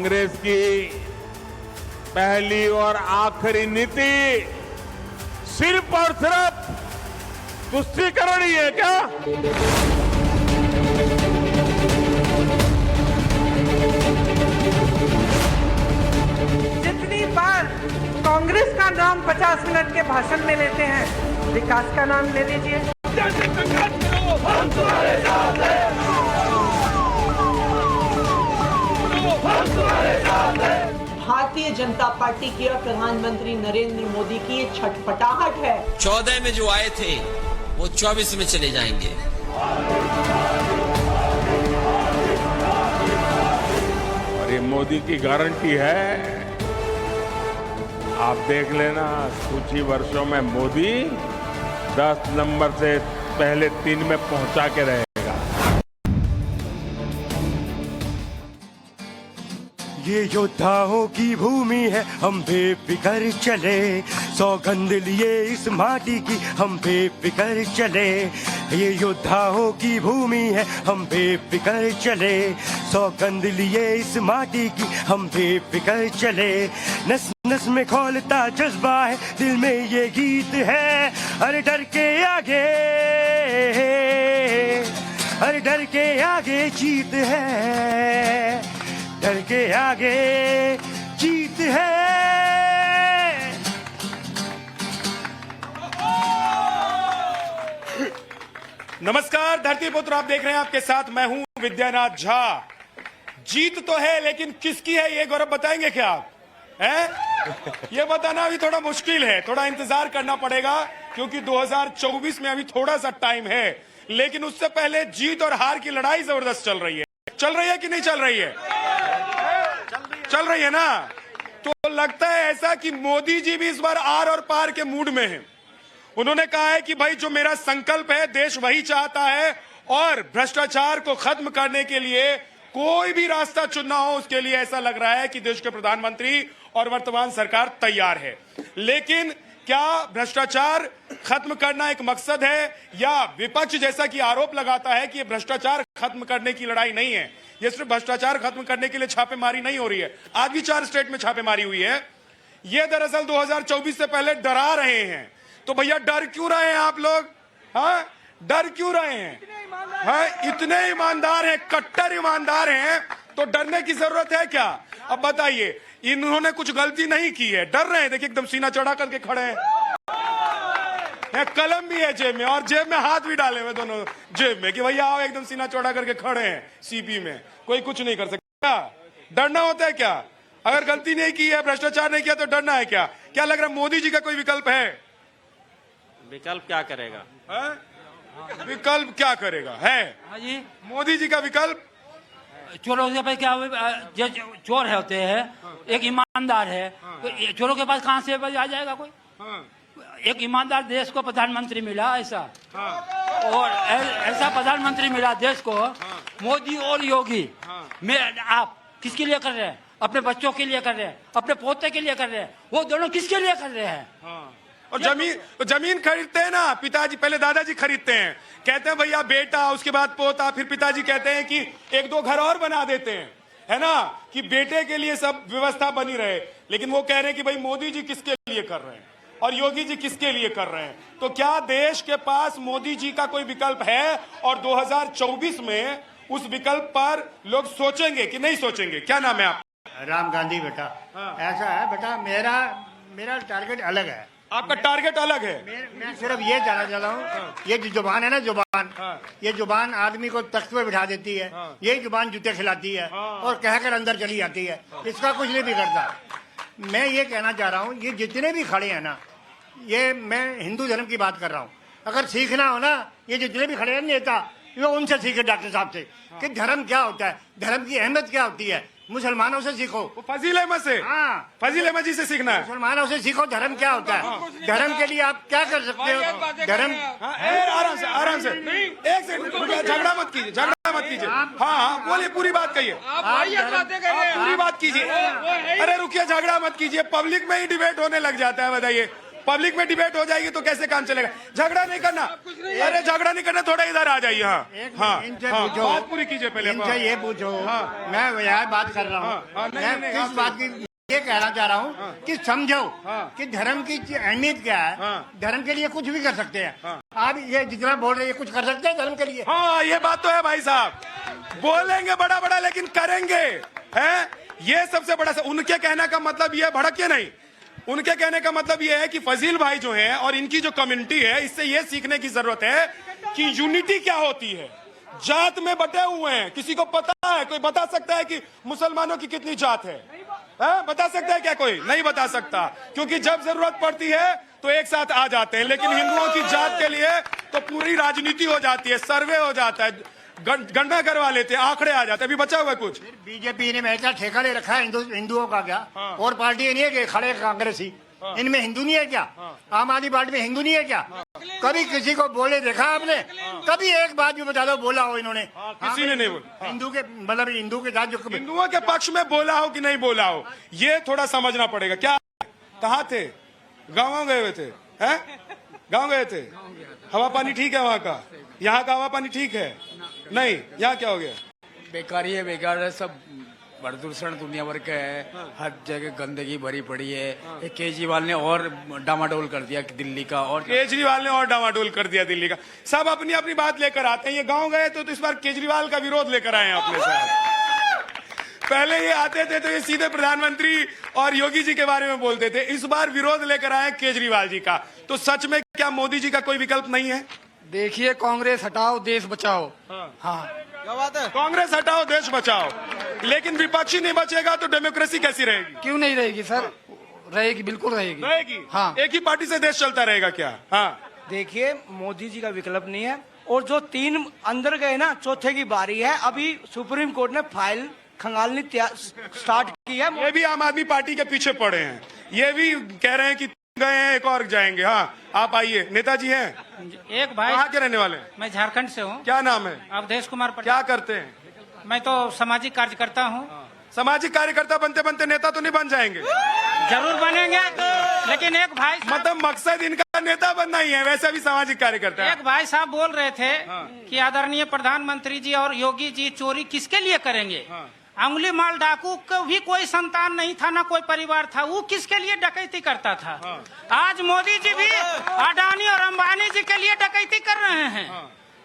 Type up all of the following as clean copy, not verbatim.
कांग्रेस की पहली और आखिरी नीति सिर्फ और सिर्फ तुष्टीकरण ही है क्या? जितनी बार कांग्रेस का नाम 50 मिनट के भाषण में लेते हैं, विकास का नाम ले लीजिए। हम तुम्हारे साथ हैं, हम तुम्हारे साथ हैं। भारतीय जनता पार्टी की और प्रधानमंत्री नरेंद्र मोदी की ये छटपटाहट है। 14 में जो आए थे वो 24 में चले जाएंगे। और ये मोदी की गारंटी है। आप देख लेना, कुछ ही वर्षों में मोदी 10 नंबर से पहले 3 में पहुंचा के रहेगा। ये योद्धाओं की भूमि है, हम बेफिक्र चले, सौगंध लिए इस माटी की हम बेफिक्र चले। ये योद्धाओं की भूमि है, हम बेफिक्र चले, सौगंध लिए इस माटी की हम बेफिक्र चले। नस नस में खौलता जज्बा है, दिल में ये गीत है, अरे डर के आगे, अरे डर के आगे जीत है, डर के आगे जीत है। नमस्कार धरती पुत्र, आप देख रहे हैं, आपके साथ मैं हूं विद्यानाथ झा। जीत तो है, लेकिन किसकी है ये गौरव बताएंगे क्या आप? हैं? ये बताना अभी थोड़ा मुश्किल है, थोड़ा इंतजार करना पड़ेगा, क्योंकि 2024 में अभी थोड़ा सा टाइम है। लेकिन उससे पहले जीत और हार की लड़ाई जबरदस्त चल रही है। चल रही है कि नहीं चल रही है? चल रही है ना? तो लगता है ऐसा कि मोदी जी भी इस बार आर और पार के मूड में हैं। उन्होंने कहा है कि भाई जो मेरा संकल्प है, देश वही चाहता है, और भ्रष्टाचार को खत्म करने के लिए कोई भी रास्ता चुनना हो, उसके लिए ऐसा लग रहा है कि देश के प्रधानमंत्री और वर्तमान सरकार तैयार है। लेकिन क्या भ्रष्टाचार खत्म करना एक मकसद है, या विपक्ष जैसा कि आरोप लगाता है कि ये भ्रष्टाचार खत्म करने की लड़ाई नहीं है, ये सिर्फ भ्रष्टाचार खत्म करने के लिए छापेमारी नहीं हो रही है? आज भी 4 स्टेट में छापेमारी हुई है। ये दरअसल 2024 से पहले डरा रहे हैं। तो भैया डर क्यों रहे हैं आप लोग? हाँ, डर क्यों रहे हैं? हाँ, इतने ईमानदार हैं, कट्टर ईमानदार हैं, तो डरने की जरूरत है क्या? अब बताइए, इन्होंने कुछ गलती नहीं की है, डर रहे हैं। देखिए एकदम सीना चढ़ा करके खड़े हैं, कलम भी है जेब में, और जेब में हाथ भी डाले हुए दोनों जेब में, कि भैया आओ, एकदम सीना चौड़ा करके खड़े हैं सीपी में, कोई कुछ नहीं कर सकता। डरना होता है क्या? अगर गलती नहीं की है, भ्रष्टाचार नहीं किया, तो डरना है क्या? क्या लग रहा है मोदी जी का कोई विकल्प है? विकल्प क्या करेगा? विकल्प क्या करेगा? है जी, मोदी जी का विकल्प? चोरों के पास क्या, जो चोर है होते हैं, एक ईमानदार है, तो चोरों के पास कहाँ से आ जाएगा कोई? एक ईमानदार देश को प्रधानमंत्री मिला ऐसा, और ऐसा प्रधानमंत्री मिला देश को, मोदी और योगी। मैं आप किसके लिए कर रहे हैं? अपने बच्चों के लिए कर रहे हैं, अपने पोते के लिए कर रहे हैं, वो दोनों किसके लिए कर रहे हैं? और जमीन खरीदते हैं ना, पिताजी पहले दादाजी खरीदते हैं, कहते हैं भैया बेटा, उसके बाद पोता, फिर पिताजी कहते हैं कि 1-2 घर और बना देते हैं, है ना, कि बेटे के लिए सब व्यवस्था बनी रहे। लेकिन वो कह रहे हैं कि भाई मोदी जी किसके लिए कर रहे हैं और योगी जी किसके लिए कर रहे हैं? तो क्या देश के पास मोदी जी का कोई विकल्प है? और 2024 में उस विकल्प पर लोग सोचेंगे कि नहीं सोचेंगे? क्या नाम है आप? राम गांधी बेटा। ऐसा है बेटा, मेरा टारगेट अलग है। आपका टारगेट अलग है? मैं सिर्फ ये जानना चाहता हूँ, ये जो जुबान है ना, जुबान, ये जुबान आदमी को तख्त पे बिठा देती है, यही जुबान जूते खिलाती है और कहकर अंदर चली जाती है, इसका कुछ नहीं बिगड़ता। मैं ये कहना चाह रहा हूँ, ये जितने भी खड़े हैं ना, ये मैं हिंदू धर्म की बात कर रहा हूँ, अगर सीखना हो ना, ये जितने भी खड़े हैं नेता, ये उनसे सीखे, डॉक्टर साहब से, कि धर्म क्या होता है, धर्म की अहमियत क्या होती है। मुसलमानों से सीखो, फजील अहमद से। हाँ, फजील अहमद जी से सीखना है। मुसलमानों से सीखो धर्म क्या होता है, धर्म के लिए आप क्या कर सकते हो। धर्म आराम से, आराम से, एक सेकंड, झगड़ा मत कीजिए, झगड़ा मत कीजिए। हाँ, बोलिए, पूरी बात कहिए, पूरी बात कीजिए। अरे रुकिए, झगड़ा मत कीजिए, पब्लिक में ही डिबेट होने लग जाता है। बताइए, पब्लिक में डिबेट हो जाएगी तो कैसे काम चलेगा? झगड़ा नहीं करना, अरे झगड़ा नहीं करना, थोड़ा इधर आ जाइए। हाँ हाँ इनसे हाँ, पूछो, बात पूरी कीजिए पहले। इनसे ये पूछो, मैं यह बात कर रहा हूँ, मैं किस बात की ये कहना चाह रहा हूँ कि समझो कि धर्म की अहमियत क्या है। धर्म के लिए कुछ भी कर सकते हैं। आप ये जितना बोल रहे हैं कुछ कर सकते हैं धर्म के लिए। हाँ, ये बात तो है भाई साहब, बोलेंगे बड़ा बड़ा लेकिन करेंगे हैं, ये सबसे बड़ा। उनके कहने का मतलब ये, भड़के नहीं, उनके कहने का मतलब ये है कि फजील भाई जो हैं और इनकी जो कम्युनिटी है, इससे ये सीखने की जरूरत है कि यूनिटी क्या होती है। जात में बटे हुए हैं, किसी को पता है? कोई बता सकता है कि मुसलमानों की कितनी जात है? बता सकता है क्या? कोई नहीं बता सकता, क्योंकि जब जरूरत पड़ती है तो एक साथ आ जाते हैं। लेकिन हिंदुओं की जात के लिए तो पूरी राजनीति हो जाती है, सर्वे हो जाता है, गणना करवा लेते हैं, आंकड़े आ जाते हैं। अभी बचा हुआ है कुछ? बीजेपी ने मैं क्या ठेका ले रखा है हिंदुओं का क्या? और पार्टी नहीं है कि खड़े कांग्रेसी, इनमें हिंदू नहीं है क्या? आम आदमी पार्टी में हिंदू नहीं है क्या? कभी किसी को बोले देखा आपने? कभी एक बात भी बता दो बोला हो इन्होंने? किसी ने नहीं बोला। हिंदू के मतलब हिंदू के साथ जो हिंदुओं के पक्ष में बोला हो कि नहीं बोला हो, ये थोड़ा समझना पड़ेगा। क्या कहाँ थे? गाँव गए हुए थे? हैं? गाँव गए थे? हवा पानी ठीक है वहाँ का? यहाँ का हवा पानी ठीक है? नहीं, यहाँ क्या हो गया? बेकार ही है, बेकार है, सब प्रदूषण दुनिया भर का है, हर जगह गंदगी भरी पड़ी है। एक केजरीवाल ने और डामाडोल कर दिया दिल्ली का, और केजरीवाल ने और डामाडोल कर दिया दिल्ली का। सब अपनी अपनी बात लेकर आते हैं। ये गांव गए तो इस बार केजरीवाल का विरोध लेकर आए हैं अपने साथ। पहले ये आते थे तो ये सीधे प्रधानमंत्री और योगी जी के बारे में बोलते थे, इस बार विरोध लेकर आए केजरीवाल जी का। तो सच में क्या मोदी जी का कोई विकल्प नहीं है? देखिए, कांग्रेस हटाओ देश बचाओ। हाँ, क्या बात है? कांग्रेस हटाओ देश बचाओ, लेकिन विपक्षी नहीं बचेगा तो डेमोक्रेसी कैसी रहेगी? क्यों नहीं रहेगी सर? रहेगी, बिल्कुल रहेगी। रहेगी। हाँ, एक ही पार्टी से देश चलता रहेगा क्या? हाँ, देखिए, मोदी जी का विकल्प नहीं है, और जो 3 अंदर गए ना, चौथे की बारी है। अभी सुप्रीम कोर्ट ने फाइल खंगालनी स्टार्ट की है। ये भी आम आदमी पार्टी के पीछे पड़े हैं, ये भी कह रहे हैं कि गए हैं एक और जाएंगे। हाँ, आप आइए। नेताजी हैं? एक भाई। कहाँ के रहने वाले? मैं झारखंड से हूँ। क्या नाम है? अवधेश कुमार पटेल। क्या करते हैं? मैं तो सामाजिक कार्यकर्ता हूँ। सामाजिक कार्यकर्ता बनते बनते नेता तो नहीं बन जाएंगे? जरूर बनेंगे, लेकिन एक भाई मतलब मकसद इनका नेता बनना ही है, वैसे भी सामाजिक कार्यकर्ता। एक भाई साहब बोल रहे थे कि आदरणीय प्रधानमंत्री जी और योगी जी चोरी किसके लिए करेंगे? अंगुली माल डाकू को भी कोई संतान नहीं था, ना कोई परिवार था, वो किसके लिए डकैती करता था? आज मोदी जी भी अडानी और अंबानी जी के लिए डकैती कर रहे हैं।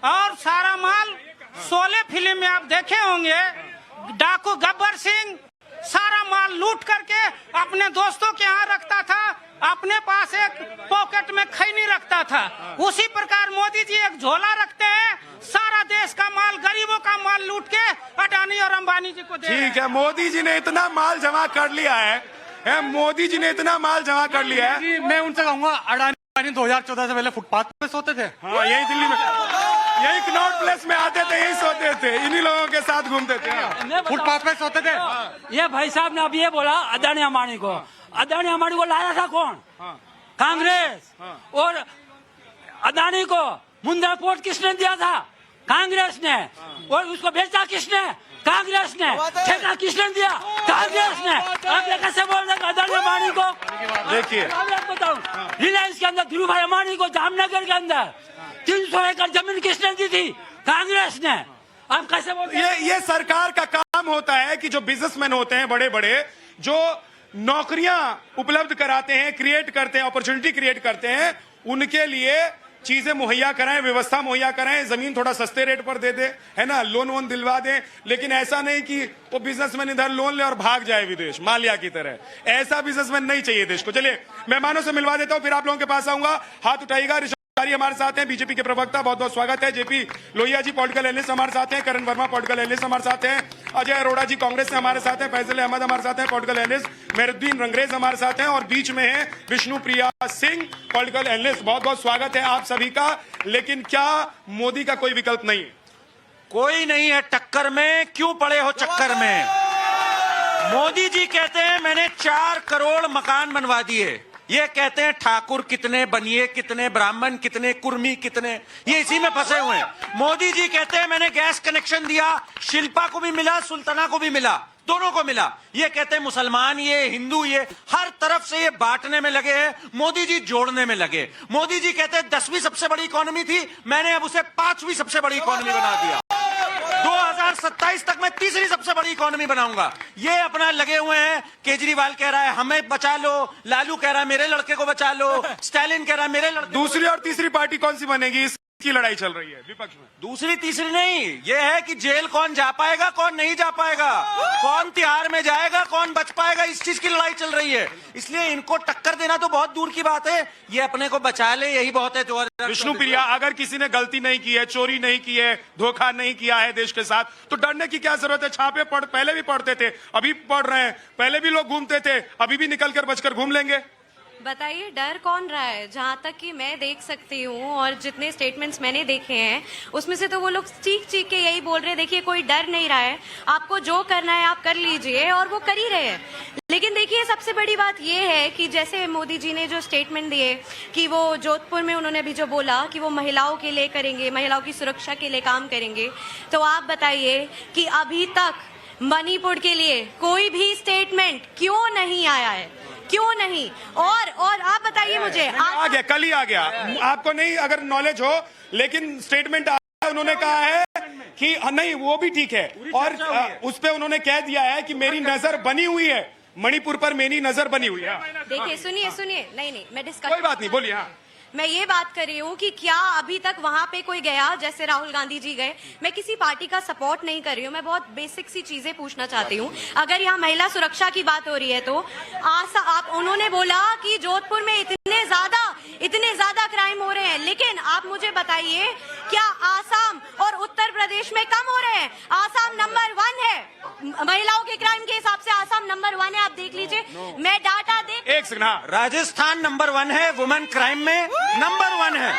और सारा माल शोले फिल्म में आप देखे होंगे, डाकू गब्बर सिंह सारा माल लूट करके अपने दोस्तों के यहाँ रखता था, अपने पास एक पॉकेट में खैनी रखता था। उसी प्रकार मोदी जी एक झोला रखते हैं, सारा देश का माल, गरीबों का माल लूट के अडानी और अंबानी जी को दे। ठीक है, मोदी जी ने इतना माल जमा कर लिया है, मोदी जी ने इतना माल जमा कर लिया है। मैं उनसे कहूँगा, अडानी 2014 से पहले फुटपाथ पे सोते थे। हाँ, यही दिल्ली में, यही कनॉट प्लेस में आते थे, यही सोते थे, इन्हीं लोगों के साथ घूमते थे, फुटपाथ पे सोते थे। ये भाई साहब ने अब ये बोला अडानी अंबानी को। अडानी अंबानी को लाया था कौन? कांग्रेस। और अडानी को मुंद्रा पोर्ट किसने दिया था? कांग्रेस ने। और उसको बेचा किसने? कांग्रेस ने। ठेका किसने दिया? कांग्रेस ने। आप ये कैसे बोल रहे अडानी अंबानी को? देखिए, बताऊं, रिलायंस के अंदर धीरू भाई अंबानी को जामनगर के अंदर 300 एकड़ जमीन किसने दी थी? कांग्रेस ने। आप कैसे बोल रहे? ये सरकार का काम होता है कि जो बिजनेसमैन होते हैं बड़े बड़े, जो नौकरियां उपलब्ध कराते हैं, क्रिएट करते हैं, अपॉर्चुनिटी क्रिएट करते हैं, उनके लिए चीजें मुहैया कराएं, व्यवस्था मुहैया कराएं, जमीन थोड़ा सस्ते रेट पर दे दे, है ना, लोन वोन दिलवा दें। लेकिन ऐसा नहीं कि वो बिजनेसमैन इधर लोन ले और भाग जाए विदेश, माल्या की तरह। ऐसा बिजनेसमैन नहीं चाहिए देश को। चलिए, मेहमानों से मिलवा देता हूं, फिर आप लोगों के पास आऊंगा। हाथ उठाइएगा। हमारे साथ हैं बीजेपी के प्रवक्ता, बहुत बहुत स्वागत है। JP Lohia ji political analyst हमारे साथ हैं। करण वर्मा पॉलिटिकल एनालिस्ट हमारे साथ हैं। अजय अरोड़ा जी कांग्रेस से हमारे साथ हैं। फैजल अहमद हमारे साथ हैं, पॉलिटिकल एनालिस्ट। मेहरुद्दीन रंगरेज हमारे साथ हैं, और बीच में है विष्णु प्रिया सिंह, पॉलिटिकल एनालिस्ट। बहुत बहुत स्वागत है आप सभी का। लेकिन क्या मोदी का कोई विकल्प नहीं है? कोई नहीं है टक्कर में, क्यों पड़े हो चक्कर में? मोदी जी कहते हैं मैंने 4 करोड़ मकान बनवा दिए। ये कहते हैं ठाकुर कितने बनिए, कितने ब्राह्मण, कितने कुर्मी, कितने, ये इसी में फंसे हुए हैं। मोदी जी कहते हैं मैंने गैस कनेक्शन दिया, शिल्पा को भी मिला, सुल्ताना को भी मिला। दोनों को मिला। ये कहते हैं मुसलमान, ये हिंदू, ये हर तरफ से ये बांटने में लगे हैं, मोदी जी जोड़ने में लगे। मोदी जी कहते हैं 10वीं सबसे बड़ी इकोनॉमी थी, मैंने अब उसे 5वीं सबसे बड़ी इकोनॉमी बना दिया। 2027 तक मैं तीसरी सबसे बड़ी इकोनॉमी बनाऊंगा। ये अपना लगे हुए हैं। केजरीवाल कह रहा है हमें बचा लो, लालू कह रहा है मेरे लड़के को बचा लो, स्टालिन कह रहा है मेरे लड़के। दूसरी और तीसरी पार्टी कौन सी बनेगी, इसकी लड़ाई चल रही है विपक्ष में। दूसरी तीसरी नहीं, ये है कि जेल कौन जा पाएगा, कौन नहीं जा पाएगा, कौन तिहाड़ में जाएगा, कौन बच पाएगा, इस चीज की लड़ाई चल रही है। इसलिए इनको टक्कर देना तो बहुत दूर की बात है, ये अपने को बचा ले यही बहुत है। विष्णु प्रिया, अगर किसी ने गलती नहीं की है, चोरी नहीं की है, धोखा नहीं किया है देश के साथ, तो डरने की क्या जरूरत है। छापे पहले भी पढ़ते थे, अभी पढ़ रहे हैं, पहले भी लोग घूमते थे, अभी भी निकल कर बचकर घूम लेंगे। बताइए डर कौन रहा है। जहाँ तक कि मैं देख सकती हूँ और जितने स्टेटमेंट्स मैंने देखे हैं उसमें से तो वो लोग चीख चीख के यही बोल रहे हैं, देखिए कोई डर नहीं रहा है, आपको जो करना है आप कर लीजिए, और वो कर ही रहे हैं। लेकिन देखिए सबसे बड़ी बात ये है कि जैसे मोदी जी ने जो स्टेटमेंट दिए कि वो जोधपुर में उन्होंने अभी जो बोला कि वो महिलाओं के लिए करेंगे, महिलाओं की सुरक्षा के लिए काम करेंगे, तो आप बताइए कि अभी तक मणिपुर के लिए कोई भी स्टेटमेंट क्यों नहीं आया है, क्यों नहीं। और आप बताइए मुझे, आ गया, कल ही आ गया, आपको नहीं अगर नॉलेज हो, लेकिन स्टेटमेंट उन्होंने कहा है कि नहीं वो भी ठीक है, और उस पे उन्होंने कह दिया है कि मेरी नजर बनी हुई है, मणिपुर पर मेरी नजर बनी हुई है। देखिए सुनिए, नहीं मैं डिस्कस, कोई बात नहीं, बोलिए। हाँ, मैं ये बात कर रही हूँ कि क्या अभी तक वहां पे कोई गया, जैसे राहुल गांधी जी गए। मैं किसी पार्टी का सपोर्ट नहीं कर रही हूँ, मैं बहुत बेसिक सी चीजें पूछना चाहती हूँ। अगर यहाँ महिला सुरक्षा की बात हो रही है तो उन्होंने बोला कि जोधपुर में इतने ज्यादा क्राइम हो रहे हैं, लेकिन आप मुझे बताइए क्या आसाम और उत्तर प्रदेश में कम हो रहे हैं? आसाम नंबर 1 है महिलाओं के क्राइम के हिसाब से, आसाम नंबर 1 है, आप देख लीजिए। मैं डाटा देख, एक सेकंड। हाँ, राजस्थान नंबर 1 है, वुमेन क्राइम में नंबर 1 है,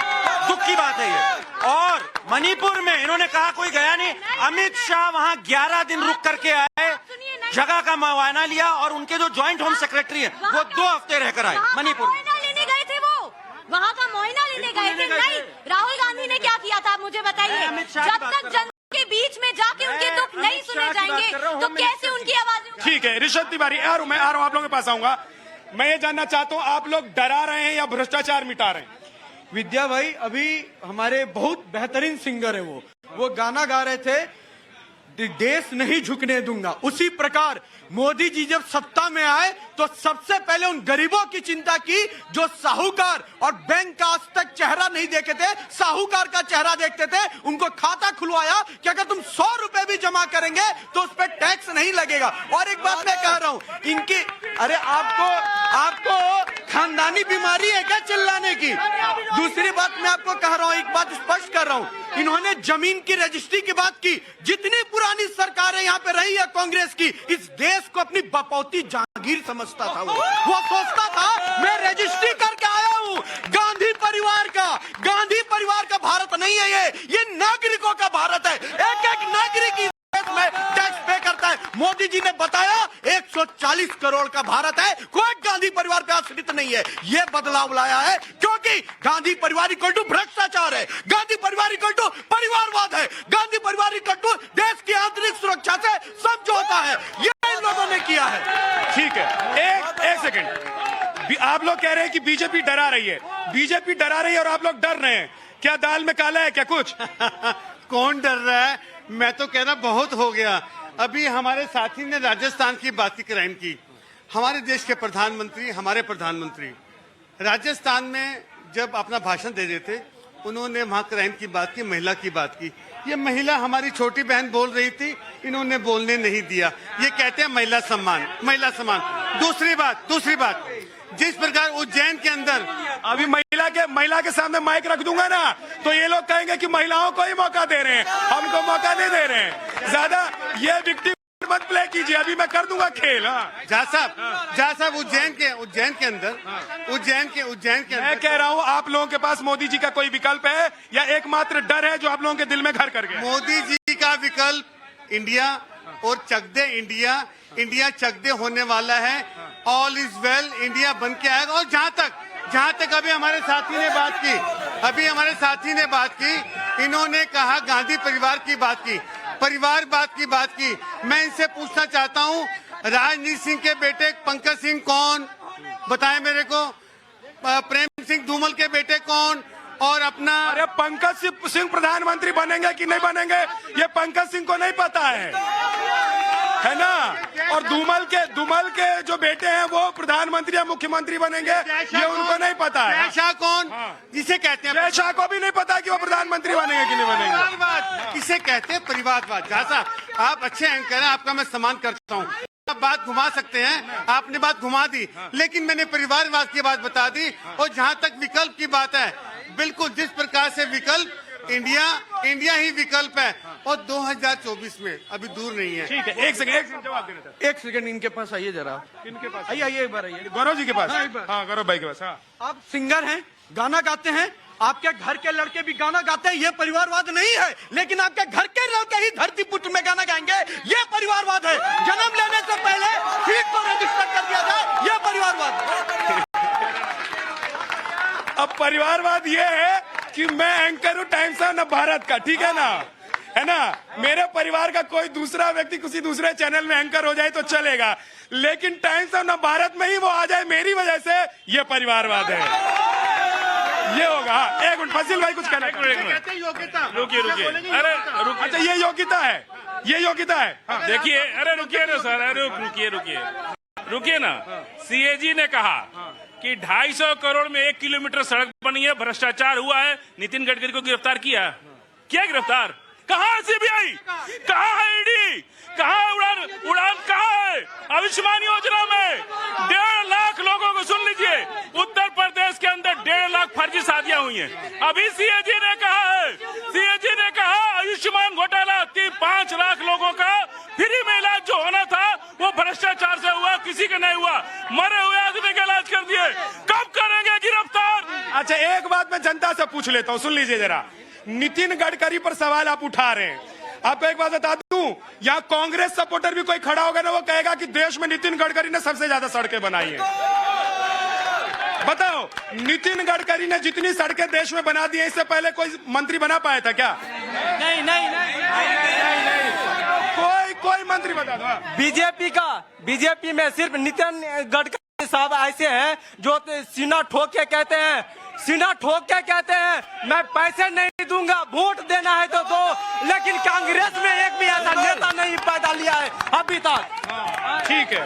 दुख की बात है ये। और मणिपुर में इन्होंने कहा कोई गया नहीं, अमित शाह वहां 11 दिन रुक करके आए, जगह का मुआयना लिया, और उनके जो ज्वाइंट होम सेक्रेटरी है वो 2 हफ्ते रहकर आए मणिपुर। लेने गए थे वो, वहाँ का मुआयना लेने गए थे। नहीं, राहुल गांधी ने क्या किया था आप मुझे बताइए। जब तक जन के बीच में जाके उनके दुख नहीं सुने जाएंगे तो कैसे उनकी आवाज। ठीक है, ऋषभ तिवारी, मैं आ रहा हूँ आप लोगों के पास आऊंगा। मैं ये जानना चाहता हूँ, आप लोग डरा रहे हैं या भ्रष्टाचार मिटा रहे हैं? विद्या भाई अभी हमारे बहुत बेहतरीन सिंगर है, वो गाना गा रहे थे, देश नहीं झुकने दूंगा। उसी प्रकार मोदी जी जब सत्ता में आए तो सबसे पहले उन गरीबों की चिंता की जो साहूकार और बैंक का आज तक चेहरा नहीं देखे थे, साहूकार का चेहरा देखते थे, उनको खाता खुलवाया कि अगर तुम 100 रुपए भी जमा करेंगे तो उस पर टैक्स नहीं लगेगा। और एक बात मैं कह रहा हूं, इनकी अरे आपको खानदानी बीमारी है क्या चिल्लाने की? दूसरी बात मैं आपको कह रहा हूं, एक बात स्पष्ट कर रहा हूं, इन्होंने जमीन की रजिस्ट्री की बात की। जितनी पुरानी सरकारें यहाँ पे रही है कांग्रेस की, इस देश को अपनी बपौती जागीर समझता था। वो सोचता था मैं रजिस्ट्री करके आया हूँ गांधी परिवार का भारत नहीं है ये नागरिकों का भारत है। एक नागरिक में टैक्स पे करता है। मोदी जी ने बताया 140 करोड़ का भारत है, कोई गांधी परिवार पे आश्रित नहीं है। ये बदलाव लाया है क्योंकि गांधी परिवार इक्वल टू भ्रष्टाचार है, गांधी परिवार इक्वल टू परिवारवाद है, गांधी परिवार इक्वल टू देश की आंतरिक सुरक्षा से समझौता है। ये इन लोगों ने किया है। ठीक है, एक सेकंड। आप लोग कह रहे हैं कि बीजेपी डरा रही है, बीजेपी डरा रही है और आप लोग डर रहे हैं। क्या दाल में काला है क्या कुछ? कौन डर रहा है? मैं तो कहना बहुत हो गया। अभी हमारे साथी ने राजस्थान की बात की, क्राइम की। हमारे देश के प्रधानमंत्री, हमारे प्रधानमंत्री राजस्थान में जब अपना भाषण दे रहे थे, उन्होंने वहां क्राइम की बात की, महिला की बात की। ये महिला हमारी छोटी बहन बोल रही थी, इन्होंने बोलने नहीं दिया। ये कहते हैं महिला सम्मान, महिला सम्मान। दूसरी बात, जिस प्रकार उज्जैन के अंदर अभी महिला के सामने माइक रख दूंगा ना तो ये लोग कहेंगे कि महिलाओं को ही मौका दे रहे हैं, हमको मौका नहीं दे रहे हैं। ज्यादा ये विक्टिम मत प्ले कीजिए, अभी मैं कर दूंगा खेल। झा साहब उज्जैन के अंदर मैं कह रहा हूँ आप लोगों के पास मोदी जी का कोई विकल्प है या एकमात्र डर है जो आप लोगों के दिल में घर कर गया? मोदी जी का विकल्प इंडिया और चक दे इंडिया चक दे होने वाला है। ऑल इज वेल, इंडिया बन के आएगा। और जहां तक अभी हमारे साथी ने बात की, इन्होंने कहा गांधी परिवार की बात की। परिवारवाद की बात की। मैं इनसे पूछना चाहता हूं, राजनीत सिंह के बेटे पंकज सिंह कौन, बताएं मेरे को। प्रेम सिंह धूमल के बेटे कौन, और अपना अरे पंकज सिंह प्रधानमंत्री बनेंगे कि नहीं बनेंगे ये पंकज सिंह को नहीं पता है ना। और धूमल के जो बेटे हैं वो प्रधानमंत्री या मुख्यमंत्री बनेंगे ये उनको नहीं पता है। जय शाह कौन, जिसे कहते हैं, जय शाह को भी नहीं पता कि वो प्रधानमंत्री बनेंगे कि नहीं बनेंगे। परिवारवाद इसे कहते हैं, परिवारवाद। जैसा आप अच्छे एंकर हैं, आपका मैं सम्मान करता हूँ। आप बात घुमा सकते हैं, आपने बात घुमा दी, लेकिन मैंने परिवारवाद की बात बता दी। और जहाँ तक विकल्प की बात है, बिल्कुल जिस प्रकार से विकल्प इंडिया ही विकल्प है, और 2024 में अभी दूर नहीं है। ठीक है, एक सेकंड जवाब देना था। 1 सेकंड इनके पास आइए जरा, इनके पास आइए एक बार आइए। गौरव जी के पास, हाँ, हाँ गौरव भाई के पास। हाँ, आप सिंगर हैं, गाना गाते हैं, आपके घर के लड़के भी गाना गाते हैं, ये परिवारवाद नहीं है। लेकिन आपके घर के लड़के ही धरती पुत्र में गाना गाएंगे, ये परिवारवाद है। जन्म लेने से पहले सीट को रजिस्टर कर दिया जाए, ये परिवारवाद है। अब परिवारवाद ये है कि मैं एंकर हूँ टाइम्स ऑफ भारत का, ठीक है ना, है ना। मेरे परिवार का कोई दूसरा व्यक्ति किसी दूसरे चैनल में एंकर हो जाए तो चलेगा, लेकिन टाइम्स ऑफ भारत में ही वो आ जाए मेरी वजह से, ये परिवारवाद है, ये होगा। हाँ, एक मिनट, फसील भाई कुछ कहना है। योग्यता, रुकिए अरे अच्छा, ये योग्यता है, ये योग्यता है। हाँ। देखिए, अरे रुकिए ना सर, अरे रुकिए ना। सीएजी ने कहा कि 250 करोड़ में 1 किलोमीटर सड़क बनी है, भ्रष्टाचार हुआ है, नितिन गडकरी को गिरफ्तार किया। गिरफ्तार? कहाँ सीबीआई, कहाँ है ईडी, कहाँ उड़ान कहाँ है? आयुष्मान योजना में 1.5 लाख लोगों को, सुन लीजिए, उत्तर प्रदेश के अंदर 1.5 लाख फर्जी शादियां हुई हैं। अभी सीएजी ने कहा आयुष्मान घोटाला 5 लाख लोगों का फ्री में इलाज जो होना था वो भ्रष्टाचार से हुआ, किसी का नहीं हुआ, मरे हुए आदमी का इलाज कर दिए। कब करेंगे गिरफ्तार? अच्छा, एक बात मैं जनता से पूछ लेता हूँ, सुन लीजिए जरा। नितिन गडकरी पर सवाल आप उठा रहे हैं, आपको एक बात बता दूं, यहाँ कांग्रेस सपोर्टर भी कोई खड़ा होगा ना, वो कहेगा कि देश में नितिन गडकरी ने सबसे ज्यादा सड़कें बनाई हैं। बताओ, नितिन गडकरी ने जितनी सड़कें देश में बना दी है, इससे पहले कोई मंत्री बना पाया था क्या? नहीं। कोई मंत्री बता दो। बीजेपी में सिर्फ नितिन गडकरी साहब ऐसे हैं जो सीना ठोक के कहते हैं मैं पैसे नहीं दूंगा, वोट देना है तो दो। लेकिन कांग्रेस में एक भी ऐसा नेता नहीं पैदा लिया है अभी तक। ठीक है,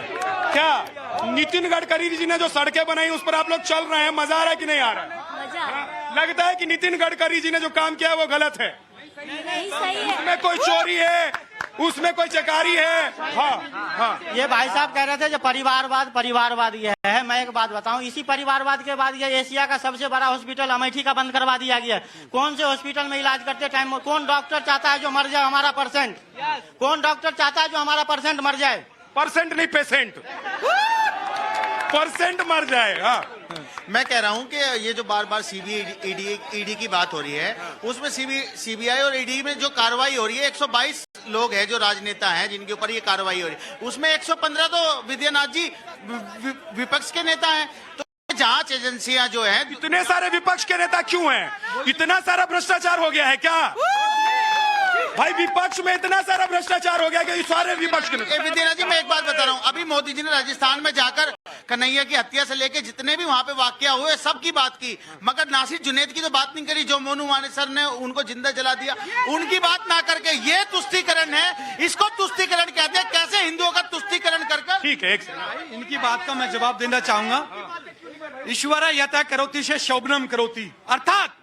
क्या नितिन गडकरी जी ने जो सड़कें बनाई उस पर आप लोग चल रहे हैं, मजा आ रहा है कि नहीं आ रहा है? मजा लगता है कि नितिन गडकरी जी ने जो काम किया है वो गलत है, नहीं सही है, उसमें कोई चोरी है, उसमें कोई चकारी है। हाँ। ये भाई साहब कह रहे थे जो परिवारवाद ये है। मैं एक बात बताऊं, इसी परिवारवाद के बाद ये एशिया का सबसे बड़ा हॉस्पिटल अमेठी का बंद करवा दिया गया। कौन से हॉस्पिटल में इलाज करते टाइम कौन डॉक्टर चाहता है जो मर जाए हमारा पेशेंट? कौन डॉक्टर चाहता है जो हमारा पेशेंट मर जाए? परसेंट नहीं, परसेंट मर जाए। हाँ। मैं कह रहा हूं कि ये जो बार बार सीबीआई ईडी की बात हो रही है, उसमें सीबीआई और ईडी में जो कार्रवाई हो रही है, 122 लोग हैं जो राजनेता हैं जिनके ऊपर ये कार्रवाई हो रही है, उसमें 115 तो विद्यानाथ जी विपक्ष के नेता हैं। तो जांच एजेंसियां जो हैं, इतने सारे विपक्ष के नेता क्यों हैं? इतना सारा भ्रष्टाचार हो गया है क्या भाई? विपक्ष में इतना सारा भ्रष्टाचार हो गया कि सारे विपक्ष के नेता। विद्यानाथ जी, मैं एक बात बता रहा हूँ, अभी मोदी जी ने राजस्थान में जाकर कन्हैया की हत्या से लेके जितने भी वहां पे वाकया हुए सब की बात की, मगर नासिर जुनैद की तो बात नहीं करी, जो मोनू मानेसर ने उनको जिंदा जला दिया, उनकी बात ना करके ये तुष्टीकरण है, इसको तुष्टीकरण कहते हैं। कैसे हिंदुओं का तुष्टीकरण कर? ठीक है, इनकी बात का मैं जवाब देना चाहूंगा। ईश्वर यथा करोति से शोभनम करोति, अर्थात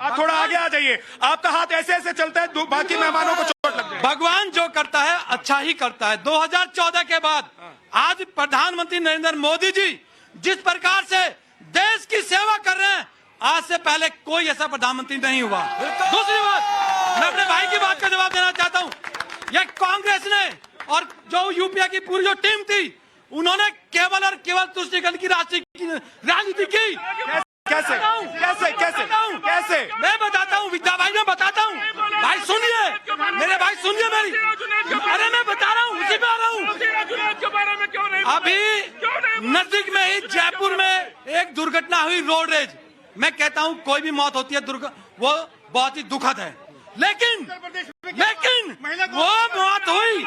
आप थोड़ा आगे आ जाइए, आपका हाथ ऐसे ऐसे चलता है, बाकी मेहमानों को चोट लग जाए। भगवान जो करता है अच्छा ही करता है। 2014 के बाद आज प्रधानमंत्री नरेंद्र मोदी जी जिस प्रकार से देश की सेवा कर रहे हैं, आज से पहले कोई ऐसा प्रधानमंत्री नहीं हुआ। दूसरी बात, मैं अपने भाई की बात का जवाब देना चाहता हूँ। ये कांग्रेस ने और जो यूपीए की पूरी जो टीम थी, उन्होंने केवल और केवल तुष्टीकरण की राजनीति की। कैसे? मैं बताता हूँ, विद्या भाई मैं बताता हूँ, भाई सुनिए, मेरे भाई सुनिए मेरी, अरे मैं बता रहा हूँ, उसी पे आ रहा हूँ। अभी नजदीक में ही जयपुर में एक दुर्घटना हुई, रोड रेज। मैं कहता हूँ कोई भी मौत होती है वो बहुत ही दुखद है, लेकिन उत्तर प्रदेश में लेकिन महिला वो मौत हुई,